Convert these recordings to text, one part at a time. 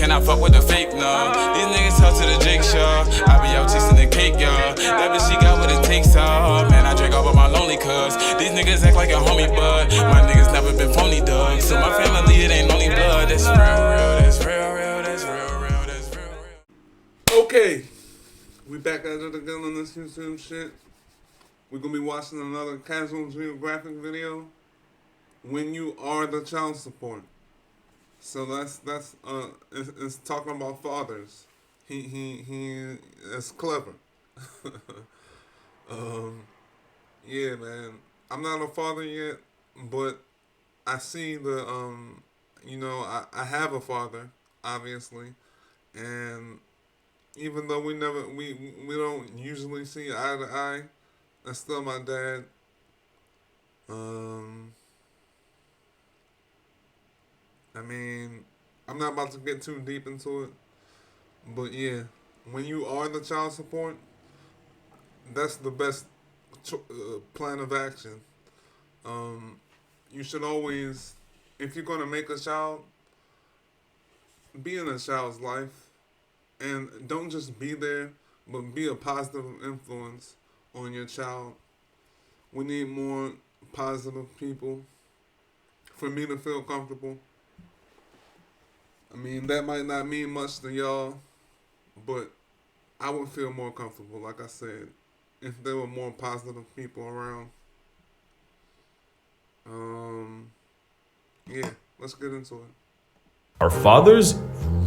and I fuck with the fake, no. These niggas talk to the Jake Shaw. I be out tasting the cake, y'all. That bitch, she got what it takes, all. Man, I drink all of my lonely cuz. These niggas act like a homie, but my niggas never been phony, dog. So my family, it ain't only blood. That's real, that's real, that's real, that's real. Okay, we back at it again on this YouTube shit. We're gonna be watching another casual Geographic video. When you are the child support. So it's talking about fathers. He is clever. Yeah, man. I'm not a father yet, but I see the I have a father, obviously, and even though we don't usually see eye to eye, that's still my dad. I mean, I'm not about to get too deep into it, but yeah, when you are the child support, that's the best plan of action. You should always, if you're going to make a child, be in a child's life, and don't just be there, but be a positive influence on your child. We need more positive people for me to feel comfortable. I mean, that might not mean much to y'all, but I would feel more comfortable, like I said, if there were more positive people around. Yeah, let's get into it. Are fathers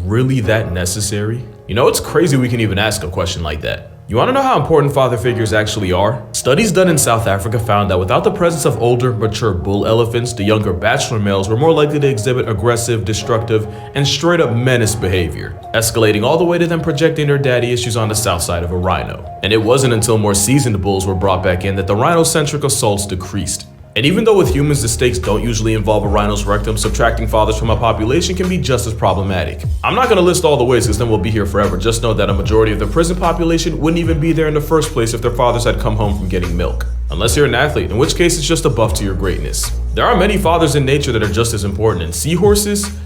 really that necessary? You know, it's crazy we can even ask a question like that. You want to know how important father figures actually are? Studies done in South Africa found that without the presence of older, mature bull elephants, the younger bachelor males were more likely to exhibit aggressive, destructive, and straight-up menace behavior, escalating all the way to them projecting their daddy issues on the south side of a rhino. And it wasn't until more seasoned bulls were brought back in that the rhinocentric assaults decreased. And even though with humans the stakes don't usually involve a rhino's rectum, subtracting fathers from a population can be just as problematic. I'm not going to list all the ways because then we'll be here forever. Just know that a majority of the prison population wouldn't even be there in the first place if their fathers had come home from getting milk. Unless you're an athlete, in which case it's just a buff to your greatness. There are many fathers in nature that are just as important, and seahorses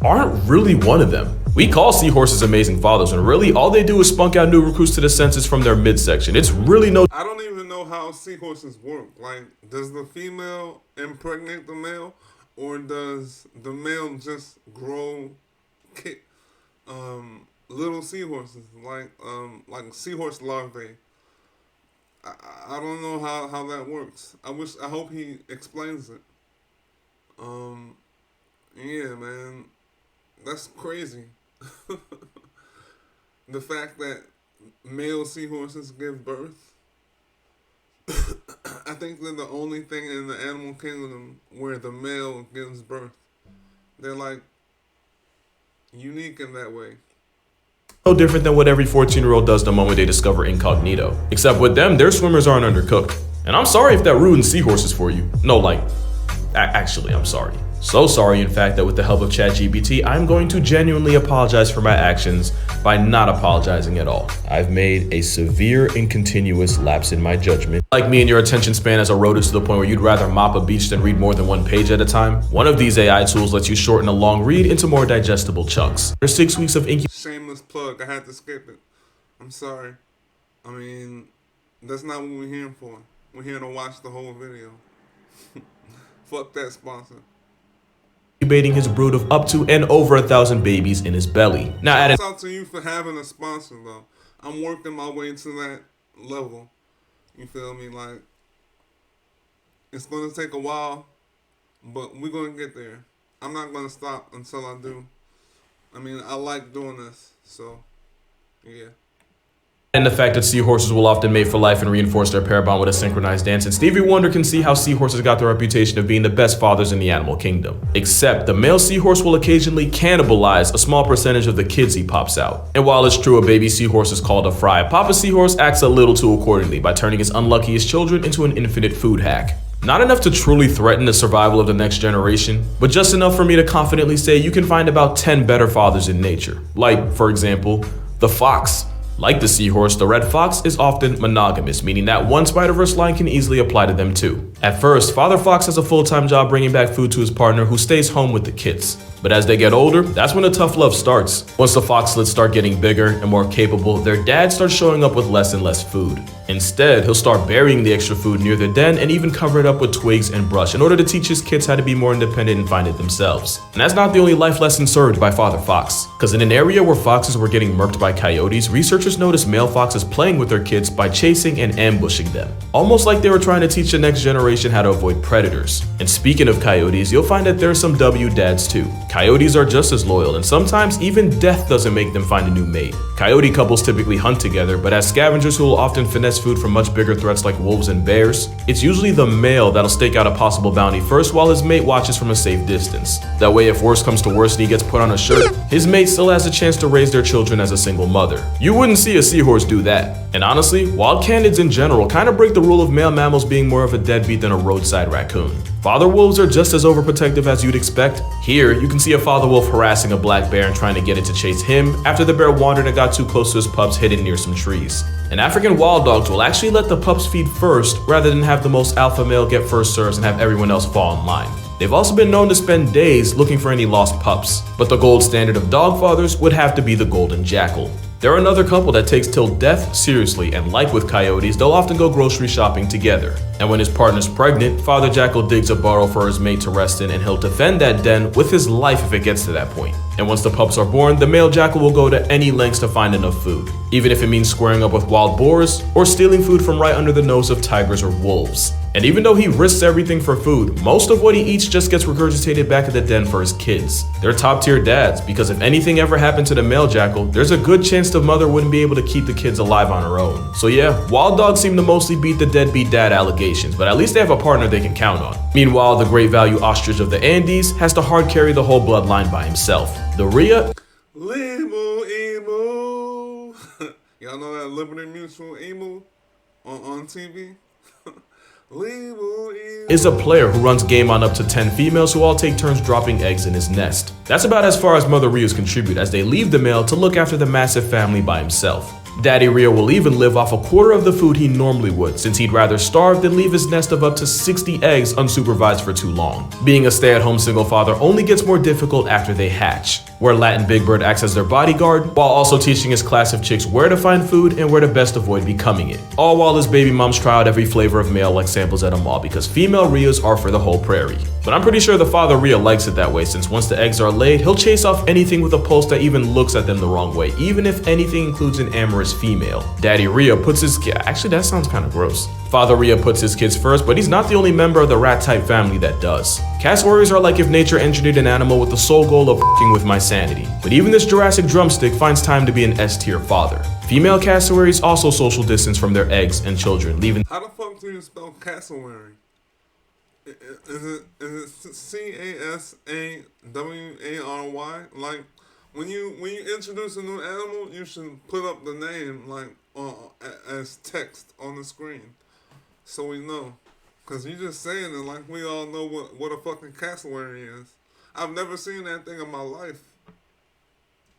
aren't really one of them. We call seahorses amazing fathers, and really all they do is spunk out new recruits to the census from their midsection. It's really no— I don't even know how seahorses work. Like, does the female impregnate the male, or does the male just grow little seahorses, like seahorse larvae? I don't know how that works. I hope he explains it. Yeah, man, that's crazy. The fact that male seahorses give birth. I think they're the only thing in the animal kingdom where the male gives birth. They're like unique in that way. No different than what every 14-year-old does the moment they discover incognito. Except with them, their swimmers aren't undercooked. And I'm sorry if that ruins seahorses for you. No, like, actually, I'm sorry. So sorry, in fact, that with the help of ChatGPT, I'm going to genuinely apologize for my actions by not apologizing at all. I've made a severe and continuous lapse in my judgment. Like me and your attention span has eroded to the point where you'd rather mop a beach than read more than one page at a time. One of these AI tools lets you shorten a long read into more digestible chunks. There's 6 weeks of Shameless plug, I had to skip it. I'm sorry. I mean, that's not what we're here for. We're here to watch the whole video. Fuck that sponsor. Incubating his brood of up to and over 1,000 babies in his belly. Now, shout out to you for having a sponsor, though. I'm working my way to that level. You feel me? Like, it's gonna take a while, but we're gonna get there. I'm not gonna stop until I do. I mean, I like doing this, so yeah. And the fact that seahorses will often mate for life and reinforce their pair bond with a synchronized dance, and Stevie Wonder can see how seahorses got the reputation of being the best fathers in the animal kingdom. Except the male seahorse will occasionally cannibalize a small percentage of the kids he pops out. And while it's true a baby seahorse is called a fry, Papa Seahorse acts a little too accordingly by turning his unluckiest children into an infinite food hack. Not enough to truly threaten the survival of the next generation, but just enough for me to confidently say you can find about 10 better fathers in nature. Like, for example, the fox. Like the seahorse, the red fox is often monogamous, meaning that one Spider-Verse line can easily apply to them too. At first, Father Fox has a full-time job bringing back food to his partner who stays home with the kids. But as they get older, that's when the tough love starts. Once the foxlets start getting bigger and more capable, their dad starts showing up with less and less food. Instead, he'll start burying the extra food near the den and even cover it up with twigs and brush in order to teach his kids how to be more independent and find it themselves. And that's not the only life lesson served by Father Fox. Because in an area where foxes were getting murked by coyotes, researchers noticed male foxes playing with their kids by chasing and ambushing them. Almost like they were trying to teach the next generation how to avoid predators. And speaking of coyotes, you'll find that there are some W dads too. Coyotes are just as loyal, and sometimes even death doesn't make them find a new mate. Coyote couples typically hunt together, but as scavengers who will often finesse food from much bigger threats like wolves and bears, it's usually the male that'll stake out a possible bounty first while his mate watches from a safe distance. That way, if worse comes to worse and he gets put on a shirt, his mate still has a chance to raise their children as a single mother. You wouldn't see a seahorse do that. And honestly, wild canids in general kind of break the rule of male mammals being more of a deadbeat than a roadside raccoon. Father wolves are just as overprotective as you'd expect. Here, you can see a father wolf harassing a black bear and trying to get it to chase him after the bear wandered and got too close to his pups hidden near some trees. And African wild dogs will actually let the pups feed first rather than have the most alpha male get first serves and have everyone else fall in line. They've also been known to spend days looking for any lost pups, but the gold standard of dog fathers would have to be the golden jackal. They're another couple that takes till death seriously, and like with coyotes, they'll often go grocery shopping together. And when his partner's pregnant, Father Jackal digs a burrow for his mate to rest in, and he'll defend that den with his life if it gets to that point. And once the pups are born, the male jackal will go to any lengths to find enough food, even if it means squaring up with wild boars or stealing food from right under the nose of tigers or wolves. And even though he risks everything for food, most of what he eats just gets regurgitated back at the den for his kids. They're top tier dads, because if anything ever happened to the male jackal, there's a good chance the mother wouldn't be able to keep the kids alive on her own. So yeah, wild dogs seem to mostly beat the deadbeat dad allegations, but at least they have a partner they can count on. Meanwhile, the great value ostrich of the Andes has to hard carry the whole bloodline by himself. The Rhea Limu Emu. Y'all know that Liberty Mutual Emu on TV? is a player who runs game on up to 10 females who all take turns dropping eggs in his nest. That's about as far as Mother Rheas contribute, as they leave the male to look after the massive family by himself. Daddy Rhea will even live off a quarter of the food he normally would, since he'd rather starve than leave his nest of up to 60 eggs unsupervised for too long. Being a stay-at-home single father only gets more difficult after they hatch, where Latin Big Bird acts as their bodyguard, while also teaching his class of chicks where to find food and where to best avoid becoming it. All while his baby moms try out every flavor of male like samples at a mall, because female Rheas are for the whole prairie. But I'm pretty sure the father Rhea likes it that way, since once the eggs are laid, he'll chase off anything with a pulse that even looks at them the wrong way, even if anything includes an amorous female. Daddy Rhea puts his actually that sounds kind of gross. Father Rhea puts his kids first, but he's not the only member of the rat-type family that does. Cassowaries are like if nature engineered an animal with the sole goal of f***ing with my sanity. But even this Jurassic drumstick finds time to be an S-tier father. Female cassowaries also social distance from their eggs and children, leaving— How the fuck do you spell cassowary? Is it C-A-S-A-W-A-R-Y? Like, when you introduce a new animal, you should put up the name like as text on the screen, so we know. Cause you just saying it like we all know what a fucking cassowary is. I've never seen that thing in my life.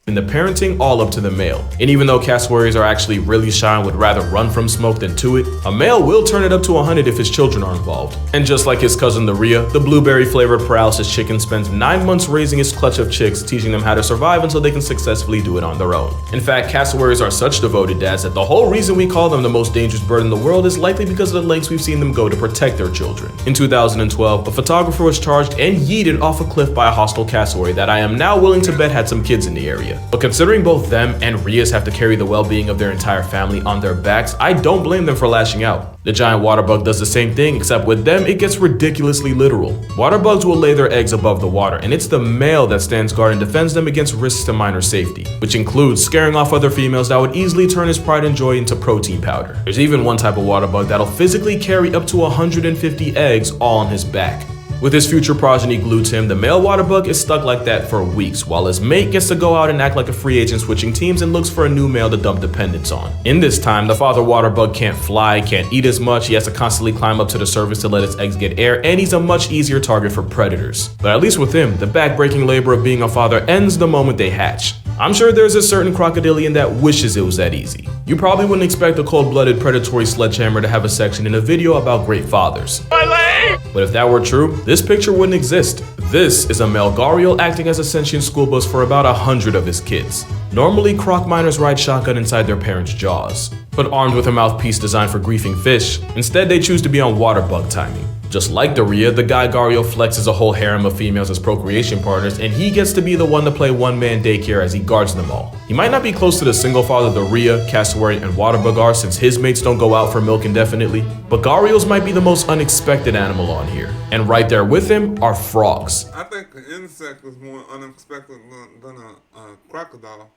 and the parenting all up to the male. And even though cassowaries are actually really shy and would rather run from smoke than to it, a male will turn it up to 100 if his children are involved. And just like his cousin the Rhea, the blueberry flavored paralysis chicken spends 9 months raising his clutch of chicks, teaching them how to survive until they can successfully do it on their own. In fact, cassowaries are such devoted dads that the whole reason we call them the most dangerous bird in the world is likely because of the lengths we've seen them go to protect their children. In 2012, a photographer was charged and yeeted off a cliff by a hostile cassowary that I am now willing to bet had some kids in the area. But considering both them and Rheas have to carry the well-being of their entire family on their backs, I don't blame them for lashing out. The giant water bug does the same thing, except with them it gets ridiculously literal. Water bugs will lay their eggs above the water, and it's the male that stands guard and defends them against risks to minor safety, which includes scaring off other females that would easily turn his pride and joy into protein powder. There's even one type of water bug that'll physically carry up to 150 eggs all on his back. With his future progeny glued to him, the male water bug is stuck like that for weeks, while his mate gets to go out and act like a free agent switching teams and looks for a new male to dump dependence on. In this time, the father water bug can't fly, can't eat as much, he has to constantly climb up to the surface to let his eggs get air, and he's a much easier target for predators. But at least with him, the back-breaking labor of being a father ends the moment they hatch. I'm sure there's a certain crocodilian that wishes it was that easy. You probably wouldn't expect a cold-blooded predatory sledgehammer to have a section in a video about great fathers. But if that were true, this picture wouldn't exist. This is a male gharial acting as a sentient school bus for about 100 of his kids. Normally, croc miners ride shotgun inside their parents' jaws. But armed with a mouthpiece designed for griefing fish, instead they choose to be on water bug timing. Just like the Rhea, the guy gharial flexes a whole harem of females as procreation partners, and he gets to be the one to play one-man daycare as he guards them all. He might not be close to the single father the Rhea, cassowary, and waterbug are since his mates don't go out for milk indefinitely, but gharials might be the most unexpected animal on here. And right there with him are frogs. I think an insect is more unexpected than a crocodile.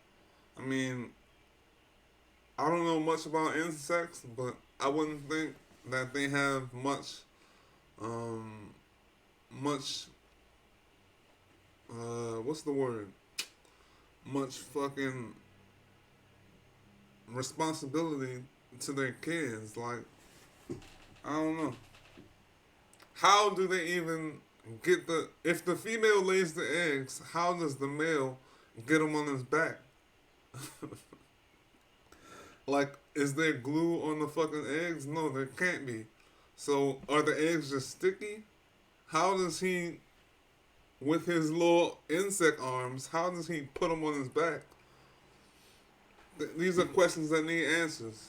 I mean, I don't know much about insects, but I wouldn't think that they have much what's the word? Much fucking responsibility to their kids. Like, I don't know. How do they even get if the female lays the eggs, how does the male get them on his back? Like, is there glue on the fucking eggs? No, there can't be. So, are the eggs just sticky? How does he, with his little insect arms, how does he put them on his back? These are questions that need answers.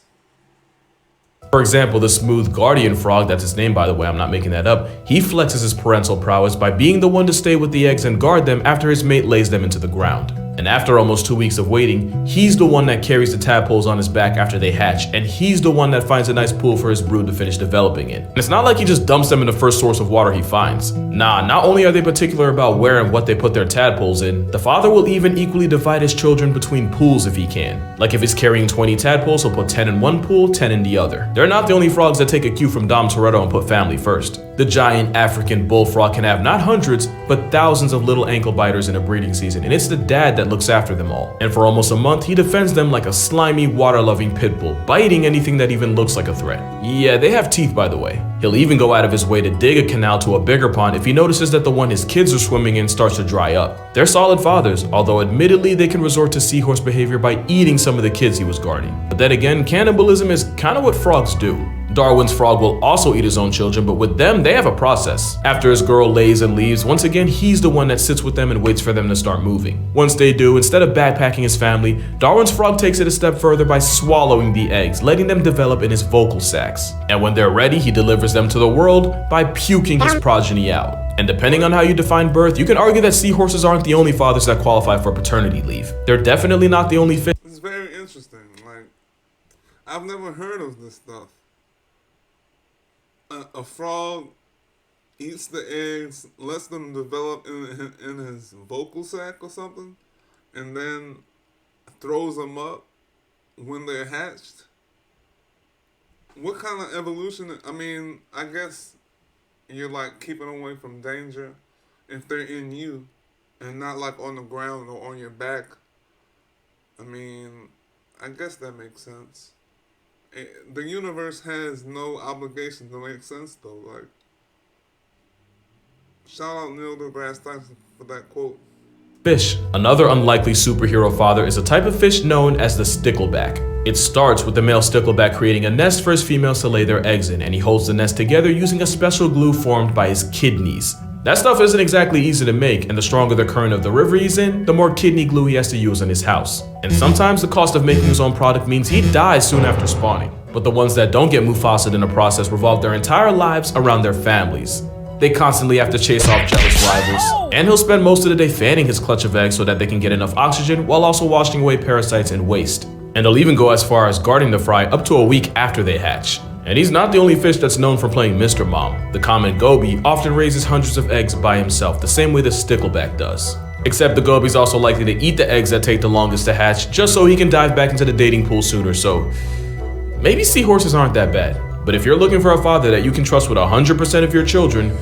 For example, the smooth guardian frog, that's his name by the way, I'm not making that up, he flexes his parental prowess by being the one to stay with the eggs and guard them after his mate lays them into the ground. And after almost 2 weeks of waiting, he's the one that carries the tadpoles on his back after they hatch, and he's the one that finds a nice pool for his brood to finish developing in. And it's not like he just dumps them in the first source of water he finds. Nah, not only are they particular about where and what they put their tadpoles in, the father will even equally divide his children between pools if he can. Like if he's carrying 20 tadpoles, he'll put 10 in one pool, 10 in the other. They're not the only frogs that take a cue from Dom Toretto and put family first. The giant African bullfrog can have not hundreds, but thousands of little ankle biters in a breeding season, and it's the dad that looks after them all. And for almost a month, he defends them like a slimy, water-loving pit bull, biting anything that even looks like a threat. Yeah, they have teeth, by the way. He'll even go out of his way to dig a canal to a bigger pond if he notices that the one his kids are swimming in starts to dry up. They're solid fathers, although admittedly they can resort to seahorse behavior by eating some of the kids he was guarding. But then again, cannibalism is kind of what frogs do. Darwin's frog will also eat his own children, but with them, they have a process. After his girl lays and leaves, once again, he's the one that sits with them and waits for them to start moving. Once they do, instead of backpacking his family, Darwin's frog takes it a step further by swallowing the eggs, letting them develop in his vocal sacs. And when they're ready, he delivers them to the world by puking his progeny out. And depending on how you define birth, you can argue that seahorses aren't the only fathers that qualify for paternity leave. They're definitely not the only fish. It's very interesting. Like, I've never heard of this stuff. A frog eats the eggs, lets them develop in his vocal sac or something, and then throws them up when they're hatched. What kind of evolution? I mean, I guess you're like keeping them away from danger if they're in you and not like on the ground or on your back. I mean, I guess that makes sense. The universe has no obligation to make sense though. Like, shout out Neil deGrasse Tyson for that quote. Fish. Another unlikely superhero father is a type of fish known as the stickleback. It starts with the male stickleback creating a nest for his females to lay their eggs in, and he holds the nest together using a special glue formed by his kidneys. That stuff isn't exactly easy to make, and the stronger the current of the river he's in, the more kidney glue he has to use in his house. And sometimes the cost of making his own product means he dies soon after spawning. But the ones that don't get Mufasa'd in the process revolve their entire lives around their families. They constantly have to chase off jealous rivals, and he'll spend most of the day fanning his clutch of eggs so that they can get enough oxygen while also washing away parasites and waste. And he'll even go as far as guarding the fry up to a week after they hatch. And he's not the only fish that's known for playing Mr. Mom. The common goby often raises hundreds of eggs by himself, the same way the stickleback does. Except the goby's also likely to eat the eggs that take the longest to hatch, just so he can dive back into the dating pool sooner, so maybe seahorses aren't that bad. But if you're looking for a father that you can trust with 100% of your children,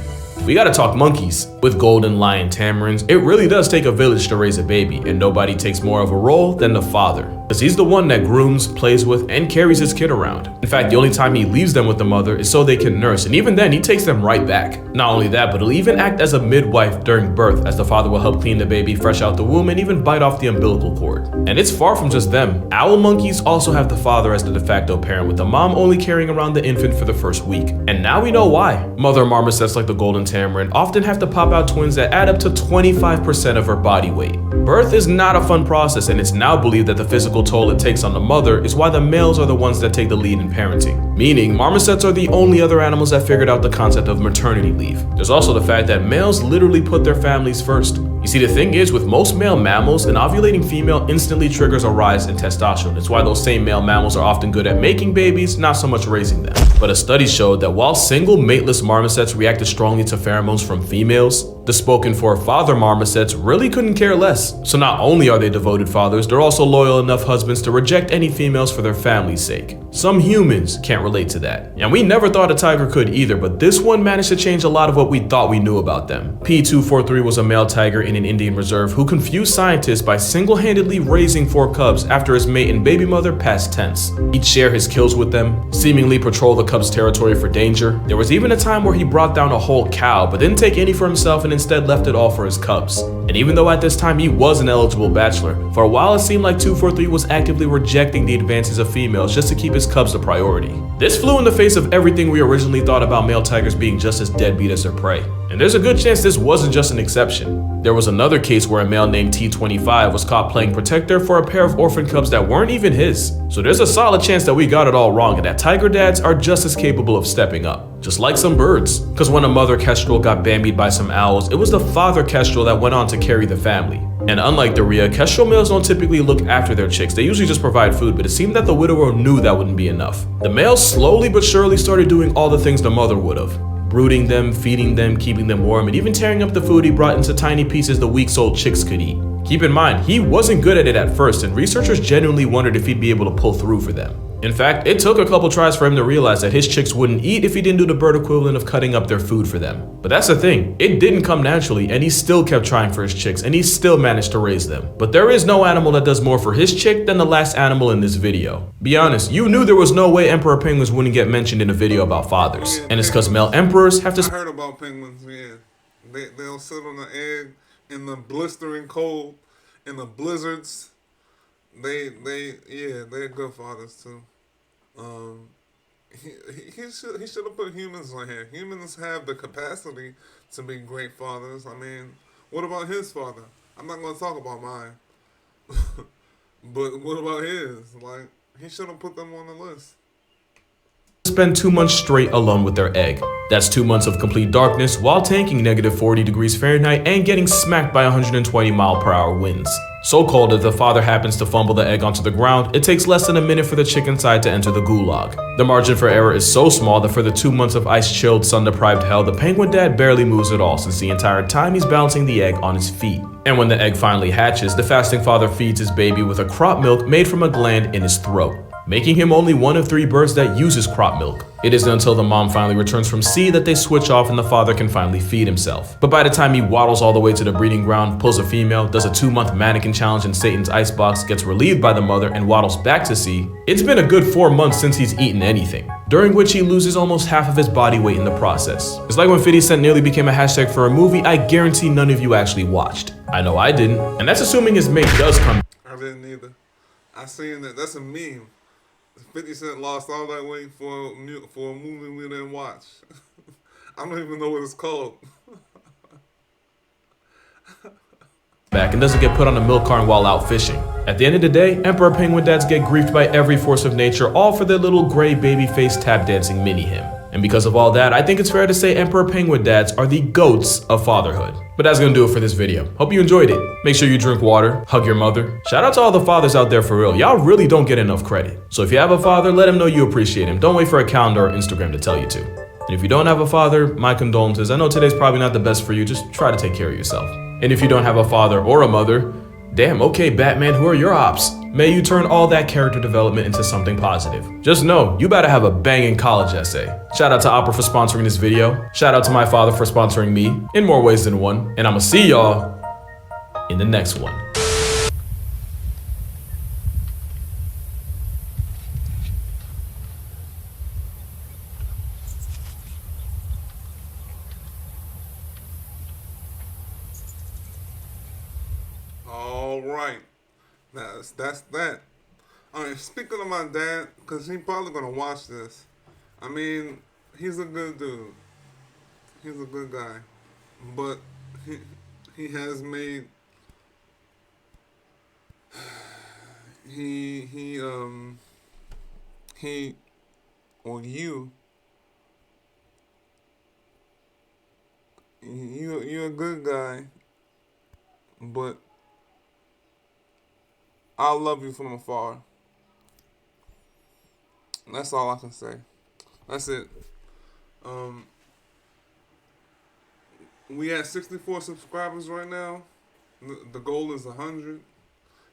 we gotta talk monkeys. With golden lion tamarins, it really does take a village to raise a baby, and nobody takes more of a role than the father. because he's the one that grooms, plays with, and carries his kid around. In fact, the only time he leaves them with the mother is so they can nurse, and even then he takes them right back. Not only that, but he'll even act as a midwife during birth, as the father will help clean the baby fresh out the womb and even bite off the umbilical cord. And it's far from just them. Owl monkeys also have the father as the de facto parent, with the mom only carrying around the infant for the first week. And now we know why. Mother marmosets like the golden tamarin often have to pop out twins that add up to 25% of her body weight. Birth is not a fun process, and it's now believed that the physical toll it takes on the mother is why the males are the ones that take the lead in parenting. Meaning, marmosets are the only other animals that figured out the concept of maternity leave. There's also the fact that males literally put their families first. You see, the thing is, with most male mammals, an ovulating female instantly triggers a rise in testosterone. It's why those same male mammals are often good at making babies, not so much raising them. But a study showed that while single mateless marmosets reacted strongly to pheromones from females, the spoken for father marmosets really couldn't care less. So not only are they devoted fathers, they're also loyal enough husbands to reject any females for their family's sake. Some humans can't relate to that. And we never thought a tiger could either, but this one managed to change a lot of what we thought we knew about them. P243 was a male tiger in an Indian reserve who confused scientists by single-handedly raising 4 cubs after his mate and baby mother passed tense. He'd share his kills with them, seemingly patrol the cubs' territory for danger. There was even a time where he brought down a whole cow, but didn't take any for himself and instead left it all for his cubs. And even though at this time he was an eligible bachelor, for a while it seemed like 243 was actively rejecting the advances of females just to keep his cubs a priority. This flew in the face of everything we originally thought about male tigers being just as deadbeat as their prey. And there's a good chance this wasn't just an exception. There was another case where a male named T25 was caught playing protector for a pair of orphan cubs that weren't even his. So there's a solid chance that we got it all wrong and that tiger dads are just as capable of stepping up. Just like some birds. Because when a mother kestrel got bambied by some owls, it was the father kestrel that went on to carry the family. And unlike the rhea, kestrel males don't typically look after their chicks. They usually just provide food, but it seemed that the widower knew that wouldn't be enough. The males slowly but surely started doing all the things the mother would have. Brooding them, feeding them, keeping them warm, and even tearing up the food he brought into tiny pieces the weeks-old chicks could eat. Keep in mind, he wasn't good at it at first, and researchers genuinely wondered if he'd be able to pull through for them. In fact, it took a couple tries for him to realize that his chicks wouldn't eat if he didn't do the bird equivalent of cutting up their food for them. But that's the thing, it didn't come naturally, and he still kept trying for his chicks, and he still managed to raise them. But there is no animal that does more for his chick than the last animal in this video. Be honest, you knew there was no way emperor penguins wouldn't get mentioned in a video about fathers. And it's because male emperors have to— I heard about penguins, yeah. They'll sit on the egg in the blistering cold, in the blizzards. They're good fathers too. He should have put humans on here. Humans have the capacity to be great fathers. I mean, what about his father? I'm not going to talk about mine. But what about his? Like, he should have put them on the list. Spend 2 months straight alone with their egg. That's 2 months of complete darkness while tanking -40 degrees Fahrenheit and getting smacked by 120-mile-per-hour winds. So cold that if the father happens to fumble the egg onto the ground, it takes less than a minute for the chick inside to enter the gulag. The margin for error is so small that for the 2 months of ice-chilled, sun-deprived hell, the penguin dad barely moves at all, since the entire time he's balancing the egg on his feet. And when the egg finally hatches, the fasting father feeds his baby with a crop milk made from a gland in his throat, making him only one of 3 birds that uses crop milk. It isn't until the mom finally returns from sea that they switch off and the father can finally feed himself. But by the time he waddles all the way to the breeding ground, pulls a female, does a 2-month mannequin challenge in Satan's icebox, gets relieved by the mother, and waddles back to sea, it's been a good 4 months since he's eaten anything, during which he loses almost half of his body weight in the process. It's like when 50 Cent nearly became a hashtag for a movie I guarantee none of you actually watched. I know I didn't, and that's assuming his mate does come. I didn't either. I seen that. That's a meme. 50 Cent lost all that weight for a movie we didn't watch. I don't even know what it's called. Back and doesn't get put on a milk carton while out fishing. At the end of the day, emperor penguin dads get griefed by every force of nature, all for their little gray baby face tap dancing mini him. And because of all that, I think it's fair to say emperor penguin dads are the goats of fatherhood. But that's gonna do it for this video. Hope you enjoyed it. Make sure you drink water, hug your mother. Shout out to all the fathers out there for real. Y'all really don't get enough credit. So if you have a father, let him know you appreciate him. Don't wait for a calendar or Instagram to tell you to. And if you don't have a father, my condolences. I know today's probably not the best for you. Just try to take care of yourself. And if you don't have a father or a mother, damn, okay, Batman, who are your ops? May you turn all that character development into something positive. Just know, you better have a banging college essay. Shout out to Opera for sponsoring this video. Shout out to my father for sponsoring me, in more ways than one. And I'ma see y'all in the next one. That's that. All right. Speaking of my dad, because he's probably gonna watch this. I mean, he's a good dude. He's a good guy, but he has made he or you're a good guy, but I love you from afar. That's all I can say. That's it. We at 64 subscribers right now. The goal is 100.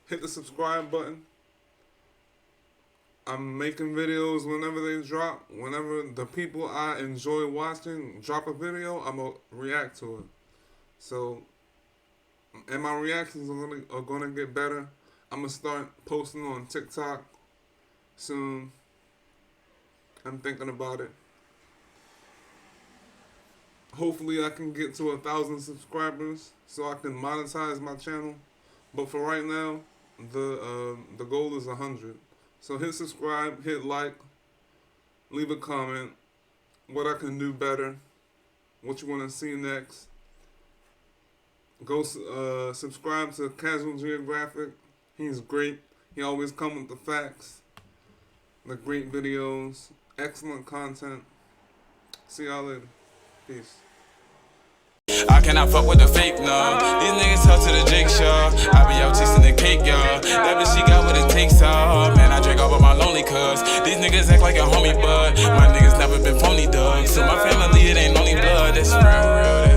Hit the subscribe button. I'm making videos whenever they drop. Whenever the people I enjoy watching drop a video, I'm going to react to it. So, and my reactions are gonna get better. I'm going to start posting on TikTok soon. I'm thinking about it. Hopefully I can get to 1,000 subscribers so I can monetize my channel. But for right now, the goal is 100. So hit subscribe, hit like, leave a comment, what I can do better, what you want to see next. Go subscribe to Casual Geographic. He's great. He always comes with the facts, the great videos, excellent content. See y'all later. Peace. I cannot fuck with the fake, no. These niggas talk to the Jake Shaw. I be out chasing the cake, y'all. That bitch, she got what it takes, y'all. Man, I drink all of my lonely cuz. These niggas act like a homie, but my niggas never been phony, dog. So my family, it ain't only blood. That's real.